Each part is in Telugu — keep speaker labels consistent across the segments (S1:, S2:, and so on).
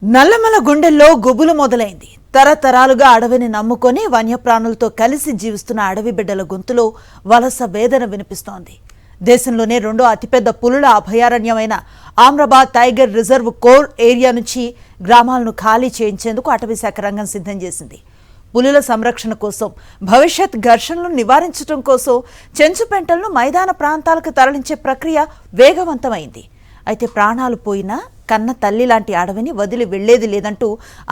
S1: నల్లమల గుండెల్లో గుబులు మొదలైంది. తరతరాలుగా అడవిని నమ్ముకొని వన్యప్రాణులతో కలిసి జీవిస్తున్న అడవి బిడ్డల గొంతులో వలస వేదన వినిపిస్తోంది. దేశంలోనే రెండో అతిపెద్ద పులుల అభయారణ్యమైన Amrabad tiger reserve core area నుంచి గ్రామాలను ఖాళీ చేయించేందుకు అటవీశాఖ రంగం సిద్ధం చేసింది. పులుల సంరక్షణ కోసం, భవిష్యత్ ఘర్షణలను నివారించడం కోసం చెంచుపెంటలను మైదాన ప్రాంతాలకు తరలించే ప్రక్రియ వేగవంతమైంది. అయితే ప్రాణాలు పోయినా కన్న తల్లి లాంటి అడవిని వదిలి వెళ్లేది లేదంటూ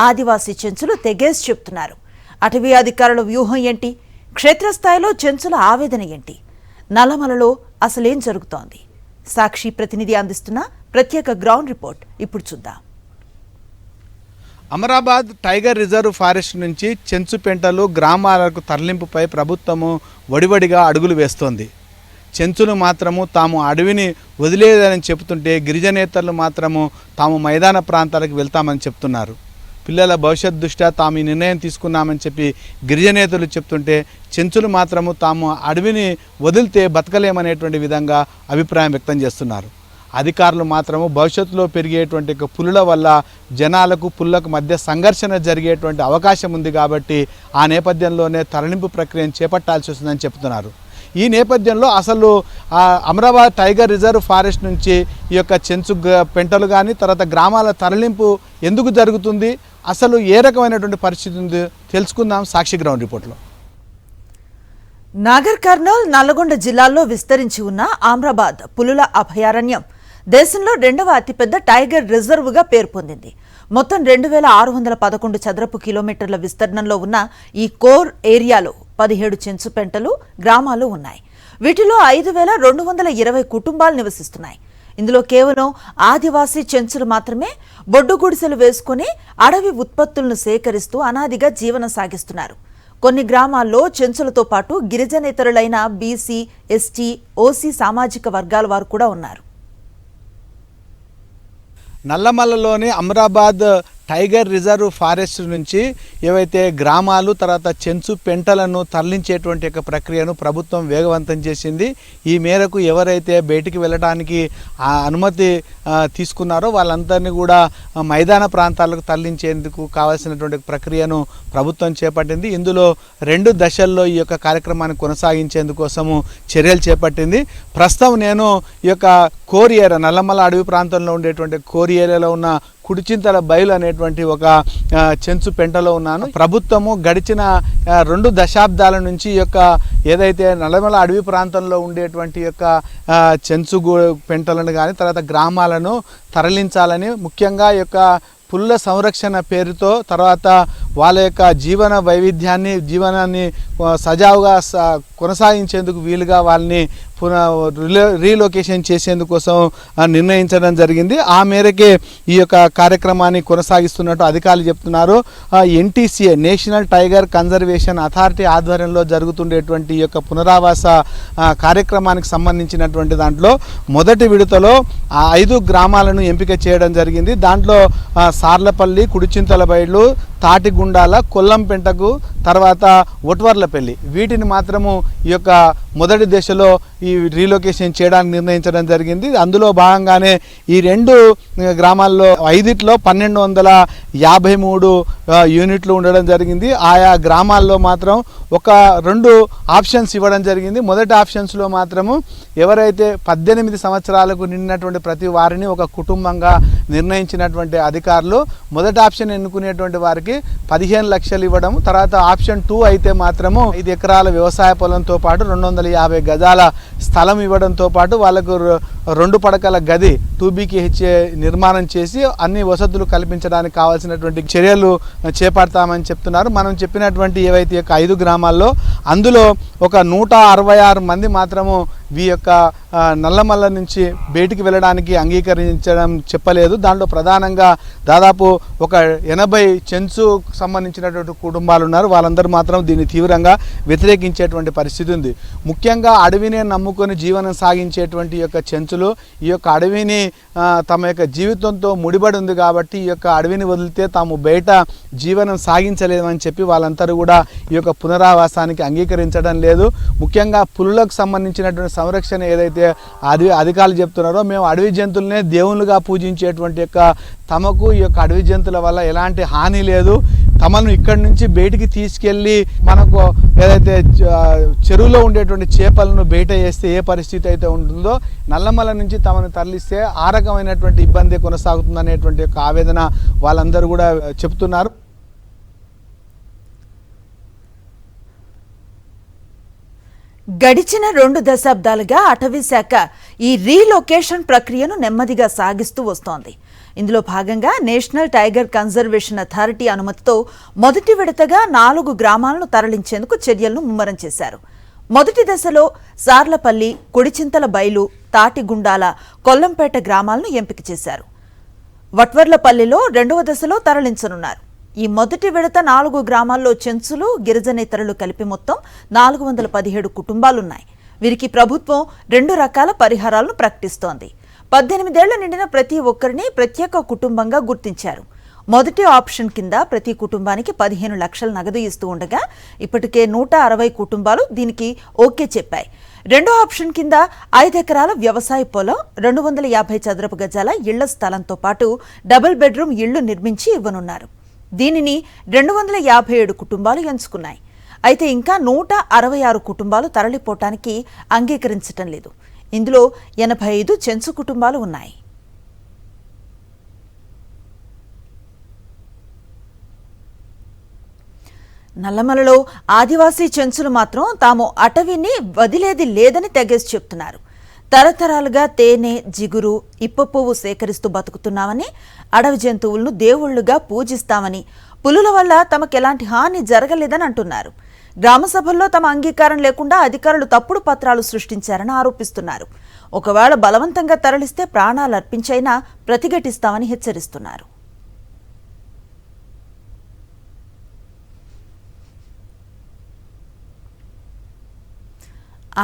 S1: ఆదివాసీ చెంచులు తెగేసి చెప్తున్నారు. అటవీ అధికారుల వ్యూహం ఏంటి? క్షేత్రస్థాయిలో చెంచుల ఆవేదన ఏంటి? నల్లమలలో అసలేం జరుగుతోంది? సాక్షి ప్రతినిధి అందిస్తున్న ప్రత్యేక గ్రౌండ్ రిపోర్ట్ ఇప్పుడు చూద్దాం.
S2: అమరాబాద్ టైగర్ రిజర్వ్ ఫారెస్ట్ నుంచి చెంచుపెంటలు గ్రామాలకు తరలింపుపై ప్రభుత్వము వడివడిగా అడుగులు వేస్తోంది. చెంచులు మాత్రము తాము అడవిని వదిలేదని చెబుతుంటే గిరిజనేతలు మాత్రము తాము మైదాన ప్రాంతాలకు వెళ్తామని చెప్తున్నారు. పిల్లల భవిష్యత్ దృష్ట్యా తాము ఈ నిర్ణయం తీసుకున్నామని చెప్పి గిరిజనేతలు చెప్తుంటే చెంచులు మాత్రము తాము అడవిని వదిలితే బతకలేమనేటువంటి విధంగా అభిప్రాయం వ్యక్తం చేస్తున్నారు. అధికారులు మాత్రము భవిష్యత్తులో పెరిగేటువంటి పులుల వల్ల జనాలకు పులులకు మధ్య సంఘర్షణ జరిగేటువంటి అవకాశం ఉంది కాబట్టి ఆ నేపథ్యంలోనే తరలింపు ప్రక్రియను చేపట్టాల్సి వస్తుందని చెప్తున్నారు. ఈ నేపథ్యంలో అసలు అమరాబాద్ టైగర్ రిజర్వ్ ఫారెస్ట్ నుంచి ఈ యొక్క చెంచు పెంటలు కానీ తర్వాత గ్రామాల తరలింపు ఎందుకు జరుగుతుంది, అసలు ఏ రకమైనటువంటి పరిస్థితి ఉంది తెలుసుకుందాం సాక్షి గ్రౌండ్ రిపోర్ట్లో.
S1: నాగర్ కర్నూల్, నల్లగొండ జిల్లాల్లో విస్తరించి ఉన్న ఆమ్రాబాద్ పులుల అభయారణ్యం దేశంలో రెండవ అతిపెద్ద టైగర్ రిజర్వ్గా పేరు పొందింది. మొత్తం 2611 చదరపు కిలోమీటర్ల విస్తీర్ణంలో ఉన్న ఈ కోర్ ఏరియాలో 17 చెంచుపెంటలు గ్రామాలు ఉన్నాయి. వీటిలో 5220 కుటుంబాలు నివసిస్తున్నాయి. ఇందులో కేవలం ఆదివాసీ చెంచులు మాత్రమే బొడ్డు గుడిసెలు వేసుకుని అడవి ఉత్పత్తులను సేకరిస్తూ అనాదిగా జీవనం సాగిస్తున్నారు. కొన్ని గ్రామాల్లో చెంచులతో పాటు గిరిజనేతరులైన బీసీ, ఎస్టీ, ఓసీ సామాజిక వర్గాల వారు కూడా ఉన్నారు.
S2: నల్లమలలోని అమరాబాద్ టైగర్ రిజర్వ్ ఫారెస్ట్ నుంచి ఏవైతే గ్రామాలు తర్వాత చెంచు పెంటలను తరలించేటువంటి యొక్క ప్రక్రియను ప్రభుత్వం వేగవంతం చేసింది. ఈ మేరకు ఎవరైతే బయటికి వెళ్ళడానికి అనుమతి తీసుకున్నారో వాళ్ళందరినీ కూడా మైదాన ప్రాంతాలకు తరలించేందుకు కావాల్సినటువంటి ప్రక్రియను ప్రభుత్వం చేపట్టింది. ఇందులో 2 దశల్లో ఈ యొక్క కార్యక్రమాన్ని కొనసాగించేందుకోసము చర్యలు చేపట్టింది. ప్రస్తుతం నేను ఈ యొక్క కోర్ ఏరియా, నల్లమల అడవి ప్రాంతంలో ఉండేటువంటి కోర్ ఏరియాలో ఉన్న కుడిచింతల బయలు అనేటువంటి ఒక చెంచు పెంటలో ఉన్నాను. ప్రభుత్వము గడిచిన 2 దశాబ్దాల నుంచి ఈ యొక్క ఏదైతే నల్లమల అడవి ప్రాంతంలో ఉండేటువంటి యొక్క చెంచు పెంటలను కానీ తర్వాత గ్రామాలను తరలించాలని, ముఖ్యంగా ఈ యొక్క పుల్ల సంరక్షణ పేరుతో తర్వాత వాళ్ళ యొక్క జీవన వైవిధ్యాన్ని, జీవనాన్ని సజావుగా కొనసాగించేందుకు వీలుగా వాళ్ళని రీలొకేషన్ చేసేందుకోసం నిర్ణయించడం జరిగింది. ఆ మేరకే ఈ యొక్క కార్యక్రమాన్ని కొనసాగిస్తున్నట్టు అధికారులు చెప్తున్నారు. NTCA national tiger conservation authority ఆధ్వర్యంలో జరుగుతుండేటువంటి ఈ యొక్క పునరావాస కార్యక్రమానికి సంబంధించినటువంటి దాంట్లో మొదటి విడతలో 5 గ్రామాలను ఎంపిక చేయడం జరిగింది. దాంట్లో సార్లపల్లి, కుడిచింతలబైలు, తాటిగుండాల, కొల్లంపెంటకు తర్వాత ఒట్వర్లపల్లి వీటిని మాత్రము ఈ యొక్క మొదటి దశలో ఈ రీలొకేషన్ చేయడానికి నిర్ణయించడం జరిగింది. అందులో భాగంగానే ఈ 2 గ్రామాల్లో 5లో 1253 యూనిట్లు ఉండడం జరిగింది. ఆయా గ్రామాల్లో మాత్రం ఒక 2 ఆప్షన్స్ ఇవ్వడం జరిగింది. మొదటి ఆప్షన్స్లో మాత్రము ఎవరైతే 18 సంవత్సరాలకు నిండినటువంటి ప్రతి వారిని ఒక కుటుంబంగా నిర్ణయించినటువంటి అధికారులు మొదటి ఆప్షన్ ఎన్నుకునేటువంటి వారికి 15 లక్షలు ఇవ్వడం, తర్వాత ఆప్షన్ 2 అయితే మాత్రము 5 ఎకరాల వ్యవసాయ పొలంతో పాటు 250 గజాల స్థలం ఇవ్వడంతో పాటు వాళ్ళకు 2 పడకల గది 2BKH నిర్మాణం చేసి అన్ని వసతులు కల్పించడానికి కావాల్సినటువంటి చర్యలు చేపడతామని చెప్తున్నారు. మనం చెప్పినటువంటి ఏవైతే 5 గ్రామాల్లో అందులో ఒక 166 మంది మాత్రము ఈ యొక్క నల్లమల్ల నుంచి బయటికి వెళ్ళడానికి అంగీకరించడం చెప్పలేదు. దాంట్లో ప్రధానంగా దాదాపు ఒక 80 చెంచు సంబంధించినటువంటి కుటుంబాలు ఉన్నారు. వాళ్ళందరూ మాత్రం దీన్ని తీవ్రంగా వ్యతిరేకించేటువంటి పరిస్థితి ఉంది. ముఖ్యంగా అడవినే నమ్ముకొని జీవనం సాగించేటువంటి ఈ యొక్క చెంచులు ఈ యొక్క అడవిని తమ యొక్క జీవితంతో ముడిపడి ఉంది కాబట్టి ఈ యొక్క అడవిని వదిలితే తాము బయట జీవనం సాగించలేమని చెప్పి వాళ్ళందరూ కూడా ఈ యొక్క పునరావాసానికి అంగీకరించడం లేదు. ముఖ్యంగా పులులకు సంబంధించినటువంటి సంరక్షణ ఏదైతే ఏవైతే అధికారులు చెప్తున్నారో, మేము అడవి జంతువులనే దేవుళ్ళుగా పూజించేటువంటి యొక్క తమకు ఈ యొక్క అడవి జంతువుల వల్ల ఎలాంటి హాని లేదు, తమను ఇక్కడి నుంచి బయటికి తీసుకెళ్ళి మనకు ఏదైతే చెరువులో ఉండేటువంటి చేపలను బయట వేస్తే ఏ పరిస్థితి అయితే ఉంటుందో, నల్లమల నుంచి తమను తరలిస్తే ఆ రకమైనటువంటి ఇబ్బంది కొనసాగుతుందనేటువంటి యొక్క ఆవేదన వాళ్ళందరూ కూడా చెప్తున్నారు.
S1: గడిచిన 2 దశాబ్దాలుగా అటవీ శాఖ ఈ రీలొకేషన్ ప్రక్రియను నెమ్మదిగా సాగిస్తూ వస్తోంది. ఇందులో భాగంగా నేషనల్ టైగర్ కన్జర్వేషన్ అథారిటీ అనుమతితో మొదటి విడతగా 4 గ్రామాలను తరలించేందుకు చర్యలను ముమ్మరం చేశారు. మొదటి దశలో సార్లపల్లి, కొడిచింతల బైలు, తాటిగుండాల, కొల్లంపేట గ్రామాలను ఎంపిక చేశారు. వట్వర్లపల్లిలో 2వ దశలో తరలించనున్నారు. ఈ మొదటి విడత 4 గ్రామాల్లో చెంచులు, గిరిజనేతరులు కలిపి మొత్తం 417 కుటుంబాలున్నాయి. వీరికి ప్రభుత్వం 2 రకాల పరిహారాలను ప్రకటిస్తోంది. 18 ఏళ్ల నిండిన ప్రతి ఒక్కరిని ప్రత్యేక కుటుంబంగా గుర్తించారు. మొదటి ఆప్షన్ కింద ప్రతి కుటుంబానికి 15 లక్షల నగదు ఇస్తూ ఉండగా ఇప్పటికే 160 కుటుంబాలు దీనికి ఓకే చెప్పాయి. రెండో ఆప్షన్ కింద 5 ఎకరాల వ్యవసాయ పొలం, 250 చదరపు గజాల ఇళ్ల స్థలంతో పాటు డబుల్ బెడ్రూమ్ ఇళ్లు నిర్మించి ఇవ్వనున్నారు. దీనిని 257 కుటుంబాలు ఎంచుకున్నాయి. అయితే ఇంకా 166 కుటుంబాలు తరలిపోవటానికి అంగీకరించటం లేదు. ఇందులో 85 చెంచు కుటుంబాలు ఉన్నాయి. నల్లమలలో ఆదివాసీ చెంచులు మాత్రం తాము అటవీని వదిలేది లేదని తెగేసి చెప్తున్నారు. తరతరాలుగా తేనె, జిగురు, ఇప్ప పువ్వు సేకరిస్తూ బతుకుతున్నామని, అడవి జంతువులను దేవుళ్లుగా పూజిస్తామని, పులుల వల్ల తమకెలాంటి హాని జరగలేదని అంటున్నారు. గ్రామ సభల్లో తమ అంగీకారం లేకుండా అధికారులు తప్పుడు పత్రాలు సృష్టించారని ఆరోపిస్తున్నారు. ఒకవేళ బలవంతంగా తరలిస్తే ప్రాణాలు అర్పించైనా ప్రతిఘటిస్తామని హెచ్చరిస్తున్నారు.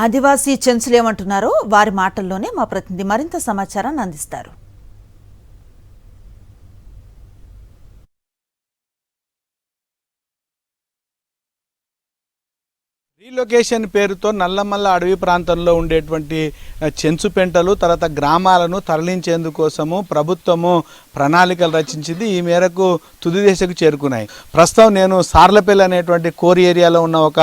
S1: ఆదివాసీ చెంచులేమంటున్నారో వారి మాటల్లోనే మా ప్రతినిధి మరింత సమాచారాన్ని అందిస్తారు.
S2: రీలొకేషన్ పేరుతో నల్లమల్ల అడవి ప్రాంతంలో ఉండేటువంటి చెంచు పెంటలు, తర్వాత గ్రామాలను తరలించేందుకోసము ప్రభుత్వము ప్రణాళికలు రచించింది. ఈ మేరకు తుది దశకు చేరుకున్నాయి. ప్రస్తుతం నేను సార్లపల్లి అనేటువంటి కోర్ ఏరియాలో ఉన్న ఒక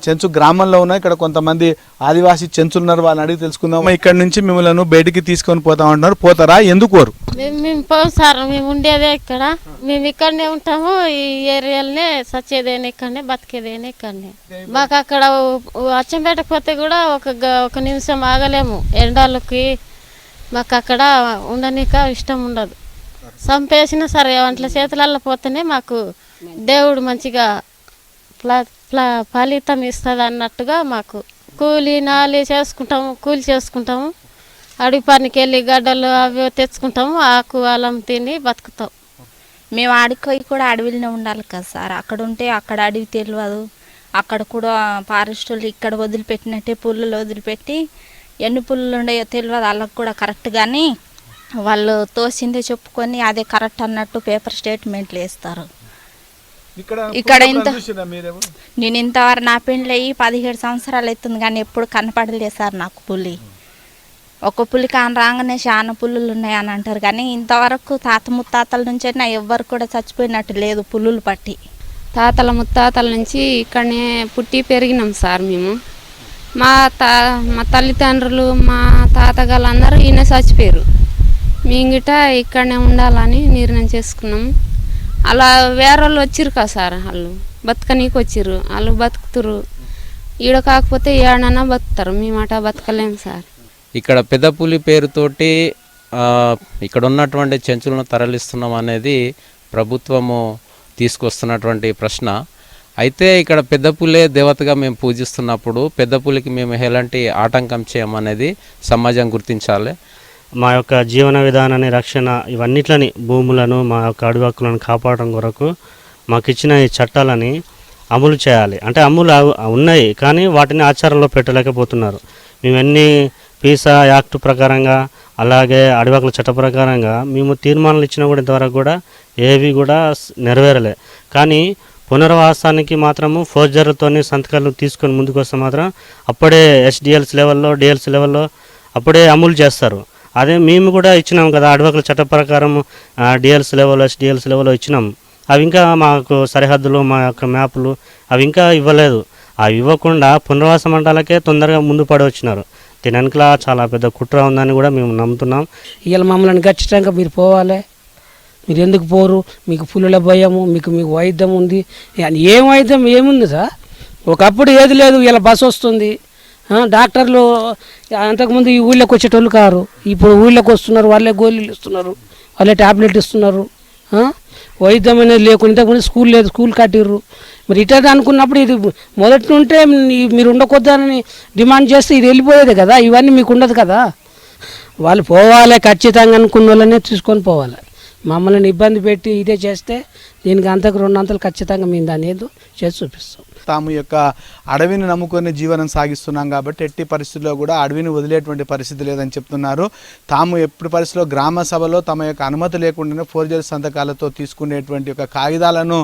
S2: చెంచు గ్రామంలో ఉన్నా. ఇక్కడ కొంతమంది ఆదివాసీ చెంచులు ఉన్నారు, వాళ్ళని అడిగి తెలుసుకుందాం. ఇక్కడ నుంచి మిమ్మల్ని బయటికి తీసుకొని పోతామంటున్నారు, పోతారా? ఎందుకు?
S3: మేము పోం సార్, మేము ఉండేదే ఇక్కడ, మేము ఇక్కడనే ఉంటాము. ఈ ఏరియాలనే సచ్చేదేనే ఇక్కడనే, బతికేదేనే ఇక్కడనే. మాకు అక్కడ అచ్చంపేటకు పోతే కూడా ఒక నిమిషం ఆగలేము. ఎండాలకి మాకు అక్కడ ఉండనిక ఇష్టం ఉండదు. చంపేసినా సరే వంటల చేతులలో పోతేనే మాకు దేవుడు మంచిగా ఫలితం ఇస్తుంది అన్నట్టుగా మాకు కూలి నాలి చేసుకుంటాము, కూలి చేసుకుంటాము. అడవి పనికి వెళ్ళి గడ్డలు అవి తెచ్చుకుంటాము, ఆకు అలం తిని బతుకుతాం.
S4: మేము ఆడిపోయి కూడా అడవిలోనే ఉండాలి కదా సార్. అక్కడ ఉంటే అక్కడ అడవి తెలియదు. అక్కడ కూడా ఫారెస్టులు ఇక్కడ వదిలిపెట్టినట్టే పుల్లలు వదిలిపెట్టి ఎన్ని పుల్లలు ఉన్నాయో తెలియదు వాళ్ళకు కూడా కరెక్ట్. కానీ వాళ్ళు తోసిందే చెప్పుకొని అదే కరెక్ట్ అన్నట్టు పేపర్ స్టేట్మెంట్లు వేస్తారు. ఇక్కడ నేను ఇంతవరకు నా పెళ్ళి అయ్యి 17 సంవత్సరాలు అవుతుంది కానీ ఎప్పుడు కనపడలేదు సార్ నాకు పులి. ఒక పులి కాని రాగానే చాలా పుల్లులు ఉన్నాయి అని అంటారు కానీ ఇంతవరకు తాత ముత్తాతల నుంచే నా ఎవ్వరు కూడా చచ్చిపోయినట్టు లేదు పుల్లులు పట్టి.
S5: తాతల ముత్తాతల నుంచి ఇక్కడనే పుట్టి పెరిగినాం సార్ మేము. మా తల్లిదండ్రులు, మా తాతగాళ్ళందరూ ఈయన చచ్చిపోయారు. మేము గిట ఇక్కడనే ఉండాలని నిర్ణయం చేసుకున్నాము. అలా వేరే వాళ్ళు వచ్చిర్రు కదా సార్, వాళ్ళు బతకనీకి వచ్చిర్రు, వాళ్ళు బతుకుతురు. ఈడ కాకపోతే ఏడనన్నా బతుకుతారు, మేమట బతకలేము సార్.
S6: ఇక్కడ పెద్ద పులి పేరుతోటి ఇక్కడ ఉన్నటువంటి చెంచులను తరలిస్తున్నాం అనేది ప్రభుత్వము తీసుకొస్తున్నటువంటి ప్రశ్న. అయితే ఇక్కడ పెద్ద పులే దేవతగా మేము పూజిస్తున్నప్పుడు పెద్ద పులికి మేము ఎలాంటి ఆటంకం చేయమనేది సమాజం గుర్తించాలి.
S7: మా యొక్క జీవన విధానాన్ని, రక్షణ, ఇవన్నిట్లని, భూములను, మా యొక్క అడవి హక్కులను కాపాడడం కొరకు మాకు ఇచ్చిన ఈ చట్టాలని అమలు చేయాలి. అంటే అమలు ఉన్నాయి కానీ వాటిని ఆచారంలో పెట్టలేకపోతున్నారు. మేము ఎన్ని పీసా యాక్ట్ ప్రకారంగా అలాగే అడవి హక్కుల చట్ట ప్రకారంగా మేము తీర్మానాలు ఇచ్చినా కూడా ఇంతవరకు కూడా ఏవి కూడా నెరవేరలే. కానీ పునర్వాసానికి మాత్రము ఫోర్జర్లతోని సంతకాలు తీసుకొని ముందుకు వస్తే మాత్రం అప్పుడే ఎస్డిఎల్స్ లెవెల్లో, డిఎల్స్ లెవెల్లో అప్పుడే అమలు చేస్తారు. అదే మేము కూడా ఇచ్చినాం కదా అడవికుల చట్ట ప్రకారం డిఎల్స్ లెవెల్ ఎస్డిఎల్స్ లెవెల్లో ఇచ్చినాం. అవి ఇంకా మాకు సరిహద్దులు మా యొక్క మ్యాపులు అవి ఇంకా ఇవ్వలేదు. అవి ఇవ్వకుండా పునర్వాస మండలాలకే తొందరగా ముందు పడి వచ్చినారు. తిననికిలా చాలా పెద్ద కుట్ర ఉందని కూడా మేము నమ్ముతున్నాం.
S8: ఇవాళ మమ్మల్ని ఖచ్చితంగా మీరు పోవాలి, మీరు ఎందుకు పోరు, మీకు పులుల భయము, మీకు వైద్యం ఉంది. ఏం వైద్యం ఏముంది సార్? ఒకప్పుడు ఏది లేదు, ఇలా బస్సు వస్తుంది. డాక్టర్లు అంతకుముందు ఈ ఊళ్ళోకి వచ్చేటోళ్ళు కారు, ఇప్పుడు ఊళ్ళోకి వస్తున్నారు, వాళ్ళే గోళీలు ఇస్తున్నారు, వాళ్ళే ట్యాబ్లెట్ ఇస్తున్నారు. వైద్యం అనేది లేకుండా ఇంతకుముందు స్కూల్ లేదు, స్కూల్ కట్టిర్రు. మరి ఇట్లా అనుకున్నప్పుడు ఇది మొదటి నుంటే మీరు ఉండకొద్దని డిమాండ్ చేస్తే ఇది వెళ్ళిపోయేది కదా, ఇవన్నీ మీకు ఉండదు కదా. వాళ్ళు పోవాలి ఖచ్చితంగా అనుకున్న వాళ్ళనే తీసుకొని పోవాలి. మమ్మల్ని ఇబ్బంది పెట్టి ఇదే చేస్తే దీనికి అంతకు 200 ఖచ్చితంగా మేము దాన్ని ఏదో చేసి చూపిస్తాం.
S2: తాము యొక్క అడవిని నమ్ముకొని జీవనం సాగిస్తున్నాం కాబట్టి ఎట్టి పరిస్థితుల్లో కూడా అడవిని వదిలేటువంటి పరిస్థితి లేదని చెప్తున్నారు. తాము ఎప్పుడు పరిస్థితుల్లో గ్రామ సభలో తమ యొక్క అనుమతి లేకుండానే ఫోర్జరీ సంతకాలతో తీసుకునేటువంటి యొక్క కాగితాలను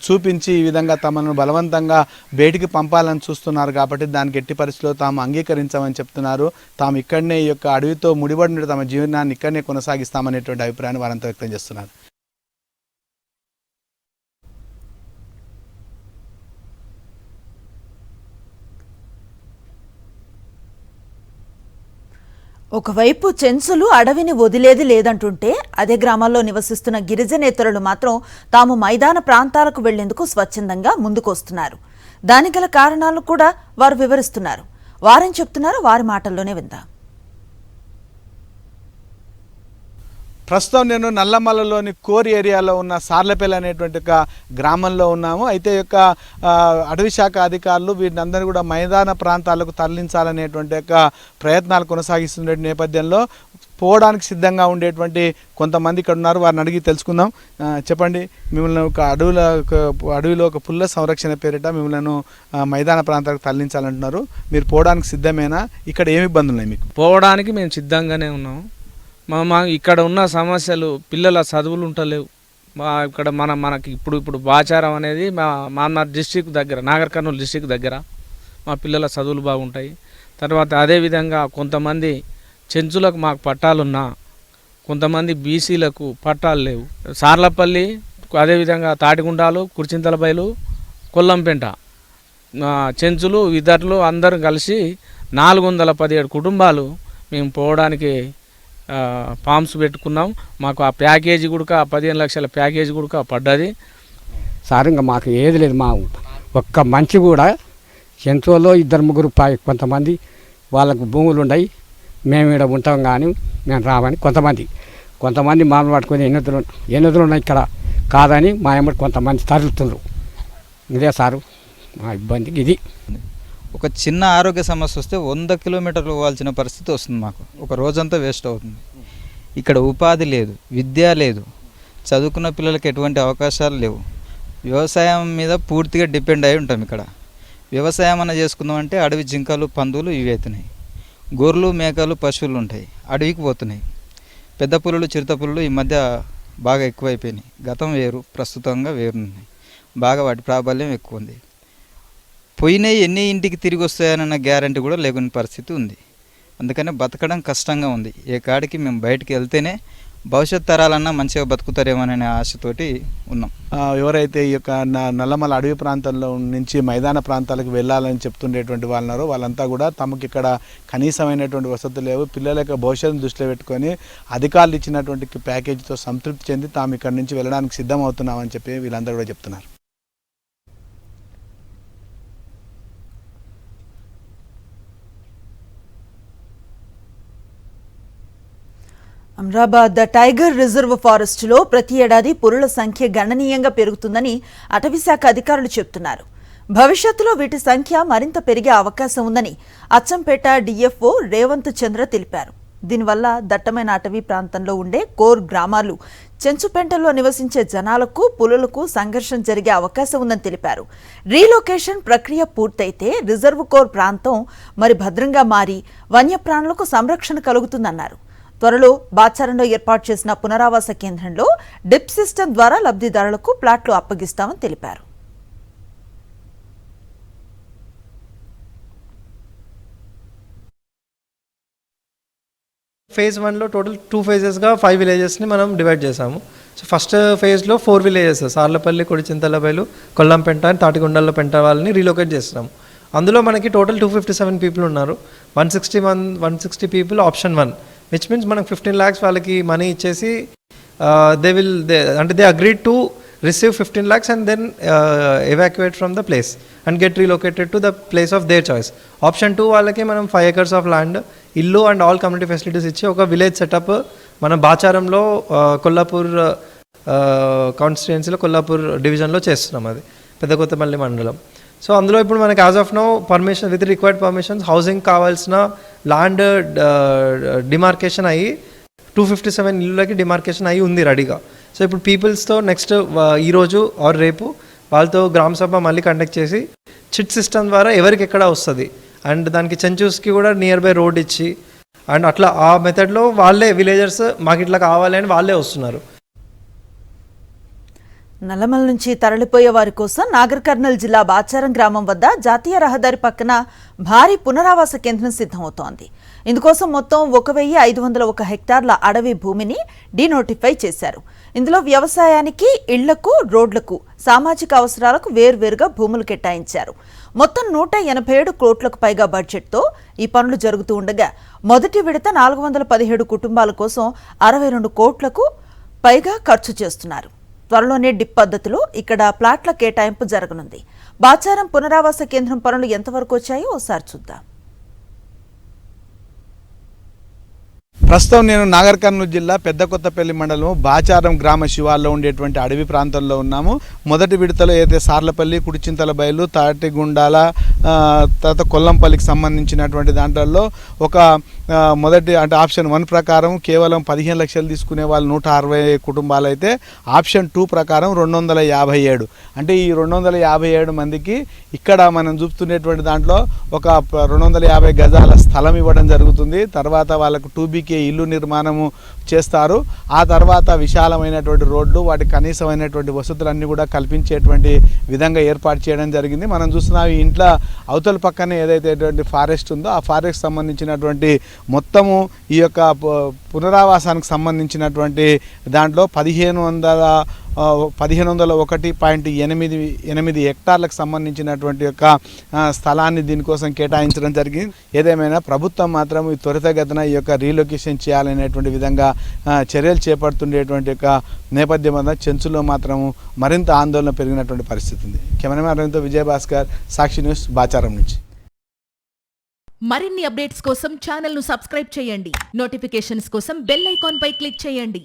S2: చూపించి ఈ విధంగా తమను బలవంతంగా బయటికి పంపాలని చూస్తున్నారు. కాబట్టి దానికి ఎట్టి పరిస్థితుల్లో తాము అంగీకరించామని చెప్తున్నారు. తాము ఇక్కడనే ఈ యొక్క అడవితో ముడిపడిన తమ జీవనాన్ని ఇక్కడనే కొనసాగిస్తామనేటువంటి అభిప్రాయాన్ని వారంతా వ్యక్తం చేస్తున్నారు.
S1: ఒకవైపు చెంచులు అడవిని వదిలేది లేదంటుంటే అదే గ్రామాల్లో నివసిస్తున్న గిరిజనేతరులు మాత్రం తాము మైదాన ప్రాంతాలకు వెళ్లేందుకు స్వచ్ఛందంగా ముందుకొస్తున్నారు. దానికి గల కారణాలు కూడా వారు వివరిస్తున్నారు. వారేం చెప్తున్నారు, వారి మాటల్లోనే విందాం.
S2: ప్రస్తుతం నేను నల్లమల్లలోని కోర్ ఏరియాలో ఉన్న సార్లపల్లి అనేటువంటి ఒక గ్రామంలో ఉన్నాము. అయితే యొక్క అటవీ శాఖ అధికారులు వీటినందరినీ కూడా మైదాన ప్రాంతాలకు తరలించాలనేటువంటి యొక్క ప్రయత్నాలు కొనసాగిస్తున్న నేపథ్యంలో పోవడానికి సిద్ధంగా ఉండేటువంటి కొంతమంది ఇక్కడ ఉన్నారు. వారిని అడిగి తెలుసుకుందాం. చెప్పండి, మిమ్మల్ని ఒక అడవిలో ఒక పుల్ల సంరక్షణ పేరిట మిమ్మల్ని మైదాన ప్రాంతాలకు తరలించాలంటున్నారు. మీరు పోవడానికి సిద్ధమేనా? ఇక్కడ ఏమి ఇబ్బందులు ఉన్నాయి మీకు?
S9: పోవడానికి మేము సిద్ధంగానే ఉన్నాము. మా ఇక్కడ ఉన్న సమస్యలు పిల్లల చదువులు ఉంటలేవు. ఇక్కడ మనకి ఇప్పుడు బాచారం అనేది మా మాన్నార్ డిస్టిక్ దగ్గర, నాగర్ కర్నూలు డిస్టిక్ దగ్గర మా పిల్లల చదువులు బాగుంటాయి. తర్వాత అదేవిధంగా కొంతమంది చెంచులకు మాకు పట్టాలున్నా కొంతమంది బీసీలకు పట్టాలు లేవు. సార్లపల్లి, అదేవిధంగా తాటిగుండాలు, కుర్చింతలబైలు, కొల్లంపేంట చెంచులు ఇద్దరు అందరూ కలిసి 417 కుటుంబాలు మేము పోవడానికి ఫామ్స్ పెట్టుకున్నాం. మాకు ఆ ప్యాకేజీ కూడా 15 లక్షల ప్యాకేజీ కూడా పడ్డది
S10: సార్. ఇంకా మాకు ఏది లేదు, మా ఒక్క మంచి కూడా చెంచులో 2-3 కొంతమంది వాళ్ళకు భూములు ఉన్నాయి, మేము ఇక్కడ ఉంటాం కానీ మేము రామని కొంతమంది మామూలు పట్టుకొని ఎన్నిదులు ఉన్నాయి ఇక్కడ కాదని మా ఎమ్మటి కొంతమంది తరులుతున్నారు. ఇదే సారు మా ఇబ్బందికి ఇది.
S11: ఒక చిన్న ఆరోగ్య సమస్య వస్తే 100 కిలోమీటర్లు పోవాల్సిన పరిస్థితి వస్తుంది. మాకు ఒక రోజంతా వేస్ట్ అవుతుంది. ఇక్కడ ఉపాధి లేదు, విద్య లేదు, చదువుకున్న పిల్లలకి ఎటువంటి అవకాశాలు లేవు. వ్యవసాయం మీద పూర్తిగా డిపెండ్ అయి ఉంటాం. ఇక్కడ వ్యవసాయం అన్న చేసుకుందామంటే అడవి జింకలు, పందులు ఇవి అవుతున్నాయి. గొర్రెలు, మేకలు, పశువులు ఉంటాయి, అడవికి పోతున్నాయి. పెద్ద పులులు, చిరుత పులులు ఈ మధ్య బాగా ఎక్కువైపోయినాయి. గతం వేరు, ప్రస్తుతంగా వేరున్నాయి. బాగా వాటి ప్రాబల్యం ఎక్కువ ఉంది. పోయినాయి ఎన్ని ఇంటికి తిరిగి వస్తాయన్న గ్యారంటీ కూడా లేకునే పరిస్థితి ఉంది. అందుకనే బతకడం కష్టంగా ఉంది. ఏ కాడికి మేము బయటికి వెళ్తేనే భవిష్యత్ తరాలన్నా మంచిగా బతుకుతారేమోననే ఆశతోటి ఉన్నాం.
S2: ఎవరైతే ఈ యొక్క నల్లమల అడవి ప్రాంతంలో నుంచి మైదాన ప్రాంతాలకు వెళ్ళాలని చెప్తుండేటువంటి వాళ్ళన్నారో వాళ్ళంతా కూడా తమకు ఇక్కడ కనీసమైనటువంటి వసతులు లేవు, పిల్లల యొక్క భవిష్యత్తును దృష్టిలో పెట్టుకొని అధికారులు ఇచ్చినటువంటి ప్యాకేజీతో సంతృప్తి చెంది తాము ఇక్కడ నుంచి వెళ్ళడానికి సిద్ధం అవుతున్నామని చెప్పి వీళ్ళంతా కూడా చెప్తున్నారు.
S1: అమ్రాబాద్ టైగర్ రిజర్వ్ ఫారెస్టులో ప్రతి ఏడాది పులుల సంఖ్య గణనీయంగా పెరుగుతుందని అటవీశాఖ అధికారులు చెబుతున్నారు. భవిష్యత్తులో వీటి సంఖ్య మరింత పెరిగే అవకాశం ఉందని అచ్చంపేట డిఎఫ్ఓ రేవంత్ చంద్ర తెలిపారు. దీనివల్ల దట్టమైన అటవీ ప్రాంతంలో ఉండే కోర్ గ్రామాలు, చెంచుపెంటల్లో నివసించే జనాలకు పులులకు సంఘర్షణ జరిగే అవకాశం ఉందని తెలిపారు. రీలొకేషన్ ప్రక్రియ పూర్తయితే రిజర్వ్ కోర్ ప్రాంతం మరి భద్రంగా మారి వన్యప్రాణులకు సంరక్షణ కలుగుతుందన్నారు. త్వరలో బాచారంలో ఏర్పాటు చేసిన పునరావాస కేంద్రంలో డిప్ సిస్టమ్ ద్వారా లబ్ధిదారులకు ప్లాట్లు అప్పగిస్తామని తెలిపారు.
S12: ఫేజ్ 1లో టోటల్ 2 ఫేజెస్గా 5 విలేజెస్ని మనం డివైడ్ చేసాము. సో ఫస్ట్ ఫేజ్లో 4 విలేజెస్ సార్లపల్లి, కొడిచింతలబైలు, కొల్లంపెంట అండ్ తాటిగుండల్లో పెంట వాళ్ళని రీలొకేట్ చేస్తున్నాము. అందులో మనకి టోటల్ 257 పీపుల్ ఉన్నారు. 160 పీపుల్ ఆప్షన్ 1, విచ్ మీన్స్ మనకు 15 lakhs వాళ్ళకి మనీ ఇచ్చేసి they agreed to receive 15 lakhs and then evacuate from the place and get relocated to the place of their choice. Option 2 వాళ్ళకి మనం 5 acres of land, ఇల్లు అండ్ ఆల్ కమ్యూనిటీ ఫెసిలిటీస్ ఇచ్చి ఒక విలేజ్ సెటప్ మన బాచారంలో కొల్లాపూర్ కాన్స్టిట్యుయెన్సీలో కొల్లాపూర్ డివిజన్లో చేస్తున్నాం, అది పెద్దకొత్తపల్లి మండలం. సో అందులో ఇప్పుడు మనకి as of no permission with required permissions housing కావాల్సిన ల్యాండ్ డిమార్కేషన్ అయ్యి 257 ఇళ్ళకి డిమార్కేషన్ అయ్యి ఉంది రెడీగా. సో ఇప్పుడు పీపుల్స్తో నెక్స్ట్ ఈరోజు ఆర్ రేపు వాళ్ళతో గ్రామ సభ మళ్ళీ కండక్ట్ చేసి చిట్ సిస్టమ్ ద్వారా ఎవరికి ఎక్కడ వస్తుంది అండ్ దానికి చెంచూస్కి కూడా నియర్ బై రోడ్ ఇచ్చి అండ్ అట్లా ఆ మెథడ్లో వాళ్ళే విలేజర్స్ మాకు ఇట్లా కావాలి అని వాళ్ళే వస్తున్నారు.
S1: నల్లమల నుంచి తరలిపోయే వారి కోసం నాగర్ కర్నూల్ జిల్లా బాచారం గ్రామం వద్ద జాతీయ రహదారి పక్కన భారీ పునరావాస కేంద్రం సిద్ధమవుతోంది. ఇందుకోసం మొత్తం 1501 హెక్టార్ల అడవి భూమిని డీనోటిఫై చేశారు. ఇందులో వ్యవసాయానికి, ఇళ్లకు, రోడ్లకు, సామాజిక అవసరాలకు వేర్వేరుగా భూములు కేటాయించారు. మొత్తం 187 కోట్లకు పైగా బడ్జెట్తో ఈ పనులు జరుగుతూ ఉండగా మొదటి విడత 417 కుటుంబాల కోసం 62 కోట్లకు పైగా ఖర్చు చేస్తున్నారు. త్వరలోనే డిప్ పద్ధతిలో ఇక్కడ ప్లాట్ల కేటాయింపు జరగనుంది. బాచారం పునరావాస కేంద్రం పనులు ఎంతవరకు వచ్చాయో ఒకసారి చూద్దాం.
S2: ప్రస్తుతం నేను నాగర్ కర్నూలు జిల్లా పెద్దకొత్తపల్లి మండలం బాచారం గ్రామ శివార్లో ఉండేటువంటి అడవి ప్రాంతంలో ఉన్నాము. మొదటి విడతలో అయితే సార్లపల్లి, కుడిచింతలబైలు, తాటిగుండాల, తర్వాత కొల్లంపల్లికి సంబంధించినటువంటి దాంట్లో ఒక మొదటి అంటే ఆప్షన్ 1 ప్రకారం కేవలం 15 లక్షలు తీసుకునే వాళ్ళు 160 కుటుంబాలు అయితే ఆప్షన్ 2 ప్రకారం 257, అంటే ఈ 257 మందికి ఇక్కడ మనం చూపుతున్నటువంటి దాంట్లో ఒక 250 గజాల స్థలం ఇవ్వడం జరుగుతుంది. తర్వాత వాళ్ళకు 2BK ఇల్లు నిర్మాణము చేస్తారు. ఆ తర్వాత విశాలమైనటువంటి రోడ్లు, వాటి కనీసమైనటువంటి వసతులన్నీ కూడా కల్పించేటువంటి విధంగా ఏర్పాటు చేయడం జరిగింది. మనం చూస్తున్నాం ఈ ఇంట్లో అవతల పక్కనే ఏదైతే ఫారెస్ట్ ఉందో ఆ ఫారెస్ట్ సంబంధించినటువంటి మొత్తము ఈ యొక్క పునరావాసానికి సంబంధించినటువంటి దాంట్లో 1501.88 హెక్టార్లకు సంబంధించినటువంటి యొక్క స్థలాన్ని దీనికోసం కేటాయించడం జరిగింది. ఏదేమైనా ప్రభుత్వం మాత్రం ఈ త్వరితగతిన ఈ యొక్క రీలొకేషన్ చేయాలనేటువంటి విధంగా చర్యలు చేపడుతుండేటువంటి యొక్క నేపథ్యం వల్ల చెంచులో మాత్రము మరింత ఆందోళన పెరిగినటువంటి పరిస్థితి ఉంది. కెమెరామెన్ అరవింద్తో విజయభాస్కర్, సాక్షి న్యూస్, బాచారం నుంచి.
S13: మరిన్ని అప్డేట్స్ కోసం ఛానల్ను సబ్స్క్రైబ్ చేయండి. నోటిఫికేషన్స్ కోసం బెల్ ఐకాన్ పై క్లిక్ చేయండి.